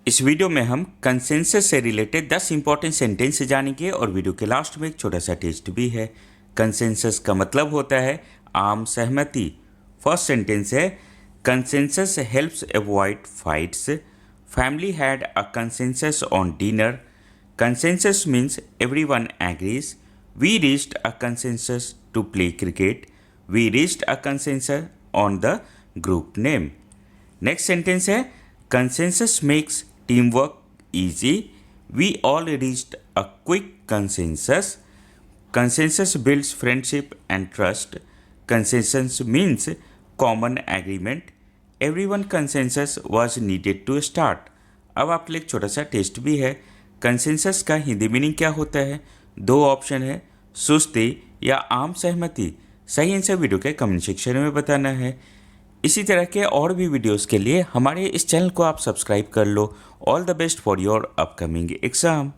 इस वीडियो में हम कंसेंसस से रिलेटेड 10 इंपॉर्टेंट सेंटेंस जानेंगे और वीडियो के लास्ट में एक छोटा सा टेस्ट भी है। कंसेंसस का मतलब होता है आम सहमति। फर्स्ट सेंटेंस है consensus helps avoid fights. Family had a consensus on dinner. Consensus means everyone agrees. We reached a consensus to play cricket. We reached a consensus on the group name. Next sentence है consensus makes teamwork easy. We all reached a quick consensus. Consensus builds friendship and trust. Consensus means common agreement. Everyone consensus was needed to start. अब आपके लिए एक छोटा सा test भी है। Consensus का हिंदी मीनिंग क्या होता है? दो ऑप्शन है, सुस्ती या आम सहमति। सही आंसर वीडियो के कमेंट सेक्शन में बताना है। इसी तरह के और भी वीडियोस के लिए हमारे इस चैनल को आप सब्सक्राइब कर लो। All the best for your upcoming exam.